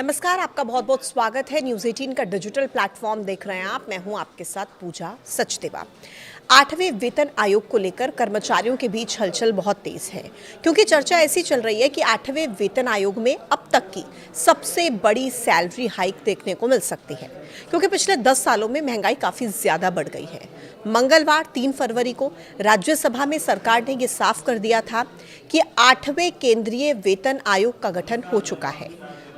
नमस्कार, आपका बहुत बहुत स्वागत है। न्यूज़ 18 का डिजिटल प्लेटफॉर्म देख रहे हैं आप। मैं हूं आपके साथ पूजा सचदेवा। 8वें वेतन आयोग को लेकर कर्मचारियों के बीच हलचल बहुत तेज है, क्योंकि चर्चा ऐसी चल रही है कि 8वें वेतन आयोग में अब तक की सबसे बड़ी सैलरी हाइक देखने को मिल सकती है, क्योंकि पिछले 10 सालों में महंगाई काफ़ी ज़्यादा बढ़ गई है। मंगलवार 3 फरवरी को राज्यसभा में सरकार ने ये साफ कर दिया था कि 8वें केंद्रीय वेतन आयोग का गठन हो चुका है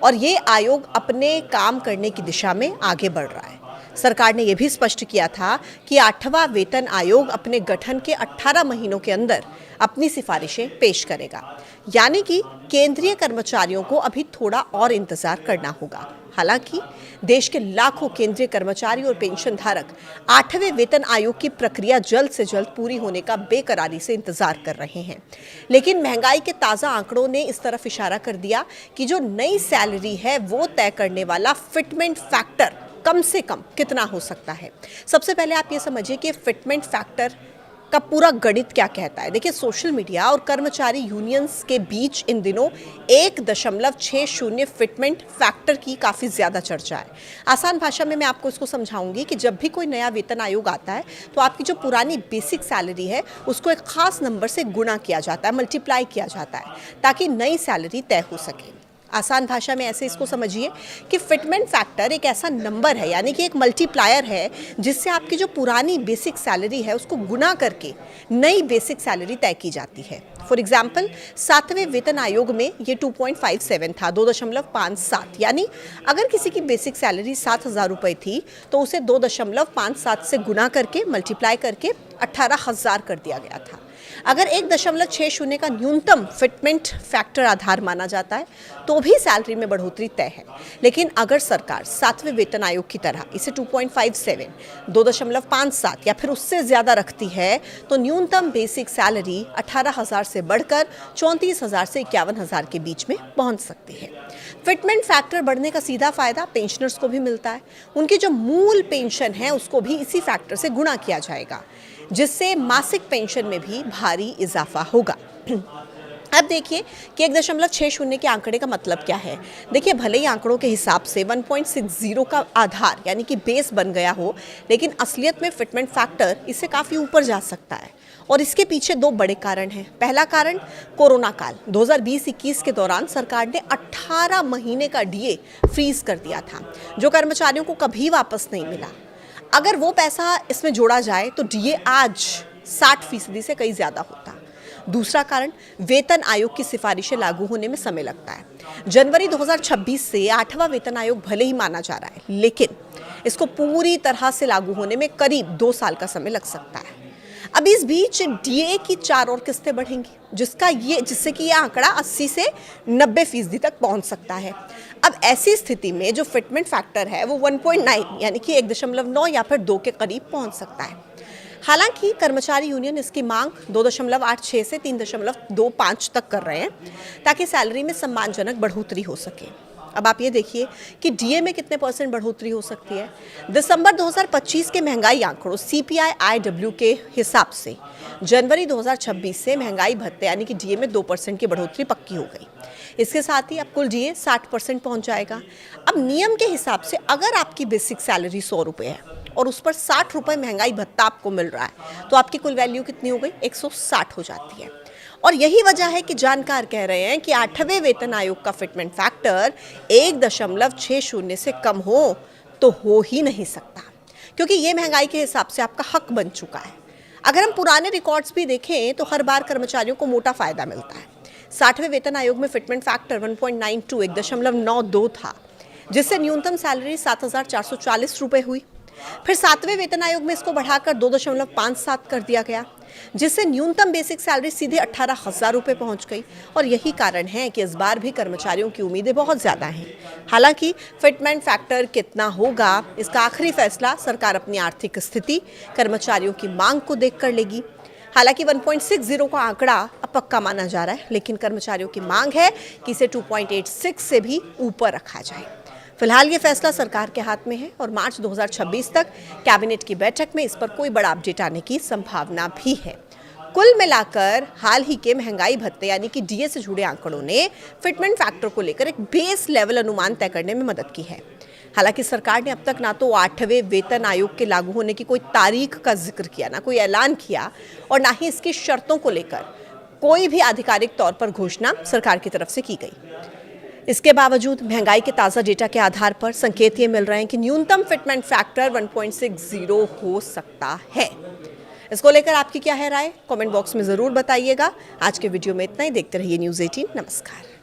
और ये आयोग अपने काम करने की दिशा में आगे बढ़ रहा है। सरकार ने यह भी स्पष्ट किया था कि 8वां वेतन आयोग अपने गठन के 18 महीनों के अंदर अपनी सिफारिशें पेश करेगा, यानी कि केंद्रीय कर्मचारियों को अभी थोड़ा और इंतजार करना होगा। हालांकि देश के लाखों केंद्रीय कर्मचारी और पेंशन धारक 8वें वेतन आयोग की प्रक्रिया जल्द से जल्द पूरी होने का बेकरारी से इंतजार कर रहे हैं। लेकिन महंगाई के ताज़ा आंकड़ों ने इस तरफ इशारा कर दिया कि जो नई सैलरी है वो तय करने वाला फिटमेंट फैक्टर कम से कम कितना हो सकता है। सबसे पहले आप ये समझिए कि फिटमेंट फैक्टर का पूरा गणित क्या कहता है। देखिए, सोशल मीडिया और कर्मचारी यूनियंस के बीच इन दिनों 1.60 फिटमेंट फैक्टर की काफ़ी ज़्यादा चर्चा है। आसान भाषा में मैं आपको इसको समझाऊंगी कि जब भी कोई नया वेतन आयोग आता है तो आपकी जो पुरानी बेसिक सैलरी है उसको एक खास नंबर से गुणा किया जाता है, मल्टीप्लाई किया जाता है, ताकि नई सैलरी तय हो सके। आसान भाषा में ऐसे इसको समझिए कि फिटमेंट फैक्टर एक ऐसा नंबर है, यानी कि एक मल्टीप्लायर है, जिससे आपकी जो पुरानी बेसिक सैलरी है उसको गुना करके नई बेसिक सैलरी तय की जाती है। फॉर एग्जाम्पल, 7वें वेतन आयोग में ये 2.57 था, 2.57, यानी अगर किसी की बेसिक सैलरी 7,000 रुपये थी तो उसे 2.57 से गुना करके मल्टीप्लाई करके 18,000 कर दिया गया था। अगर 1.60 का न्यूनतम फिटमेंट फैक्टर आधार माना जाता है तो भी सैलरी में बढ़ोतरी तय है। लेकिन अगर सरकार 7वें वेतन आयोग की तरह इसे 2.57, 2.57 या फिर उससे ज़्यादा रखती है तो न्यूनतम बेसिक सैलरी 18,000 से बढ़कर 34,000 से 51,000 के बीच में पहुंच सकती है। फिटमेंट फैक्टर बढ़ने का सीधा फायदा पेंशनर्स को भी मिलता है। उनकी जो मूल पेंशन है उसको भी इसी फैक्टर से गुणा किया जाएगा, जिससे मासिक पेंशन में भी भारी इजाफा होगा। अब देखिए कि 1.60 के आंकड़े का मतलब क्या है। देखिए, भले ही आंकड़ों के हिसाब से 1.60 का आधार यानी कि बेस बन गया हो, लेकिन असलियत में फिटमेंट फैक्टर इससे काफ़ी ऊपर जा सकता है और इसके पीछे 2 बड़े कारण हैं। पहला कारण कोरोना काल 2020-21 के दौरान सरकार ने 18 महीने का डीए फ्रीज कर दिया था, जो कर्मचारियों को कभी वापस नहीं मिला। अगर वो पैसा इसमें जोड़ा जाए तो डीए आज 60% से कहीं ज़्यादा होता। दूसरा कारण, वेतन आयोग की सिफारिशें लागू होने में समय लगता है। जनवरी 2026 से 8वां वेतन आयोग भले ही माना जा रहा है, लेकिन इसको पूरी तरह से लागू होने में करीब 2 साल का समय लग सकता है। अब इस बीच डीए की 4 और किस्तें बढ़ेंगी, जिससे कि यह आंकड़ा 80 से 90% तक पहुंच सकता है। अब ऐसी स्थिति में जो फिटमेंट फैक्टर है वो 1.9 यानी कि 1.9 या फिर 2 के करीब पहुंच सकता है। हालांकि कर्मचारी यूनियन इसकी मांग 2.86 से 3.25 तक कर रहे हैं, ताकि सैलरी में सम्मानजनक बढ़ोतरी हो सके। अब आप ये देखिए कि डीए में कितने % बढ़ोतरी हो सकती है। दिसंबर 2025 के महंगाई आंकड़ों CPI-IW के हिसाब से जनवरी 2026 से महंगाई भत्ते यानी कि डीए में 2% की बढ़ोतरी पक्की हो गई। इसके साथ ही अब कुल डीए 60% पहुंच जाएगा। अब नियम के हिसाब से अगर आपकी बेसिक सैलरी 100 रुपये है और उस पर 60 रुपये महंगाई भत्ता आपको मिल रहा है, तो आपकी कुल वैल्यू कितनी हो गई? 160 हो जाती है। और यही वजह है कि जानकार कह रहे हैं कि 8वें वेतन आयोग का फिटमेंट फैक्टर 1.60 से कम हो तो हो ही नहीं सकता, क्योंकि ये महंगाई के हिसाब से आपका हक बन चुका है। अगर हम पुराने रिकॉर्ड्स भी देखें तो हर बार कर्मचारियों को मोटा फायदा मिलता है। 60वें वेतन आयोग में फिटमेंट फैक्टर 1.92 1.92 था, जिससे न्यूनतम सैलरी 7,440 रुपये हुई। फिर 7वें वेतन आयोग में इसको बढ़ाकर 2.57 कर दिया गया, जिससे न्यूनतम बेसिक सैलरी सीधे 18,000 रुपये पहुंच गई। और यही कारण है कि इस बार भी कर्मचारियों की उम्मीदें बहुत ज़्यादा हैं। हालांकि फिटमेंट फैक्टर कितना होगा इसका आखिरी फैसला सरकार अपनी आर्थिक स्थिति, कर्मचारियों की मांग को देखकर लेगी। हालांकि 1.60 का आंकड़ा अब पक्का माना जा रहा है, लेकिन कर्मचारियों की मांग है कि इसे 2.86 से भी ऊपर रखा जाए। फिलहाल ये फैसला सरकार के हाथ में है और मार्च 2026 तक कैबिनेट की बैठक में इस पर कोई बड़ा अपडेट आने की संभावना भी है। कुल मिलाकर हाल ही के महंगाई भत्ते यानी कि डीए से जुड़े आंकड़ों ने फिटमेंट फैक्टर को लेकर एक बेस लेवल अनुमान तय करने में मदद की है। हालांकि सरकार ने अब तक ना तो 8वें वेतन आयोग के लागू होने की कोई तारीख का जिक्र किया, ना कोई ऐलान किया और ना ही इसकी शर्तों को लेकर कोई भी आधिकारिक तौर पर घोषणा सरकार की तरफ से की गई। इसके बावजूद महंगाई के ताज़ा डेटा के आधार पर संकेत ये मिल रहे हैं कि न्यूनतम फिटमेंट फैक्टर 1.60 हो सकता है। इसको लेकर आपकी क्या है राय, कमेंट बॉक्स में ज़रूर बताइएगा। आज के वीडियो में इतना ही। देखते रहिए न्यूज़ 18। नमस्कार।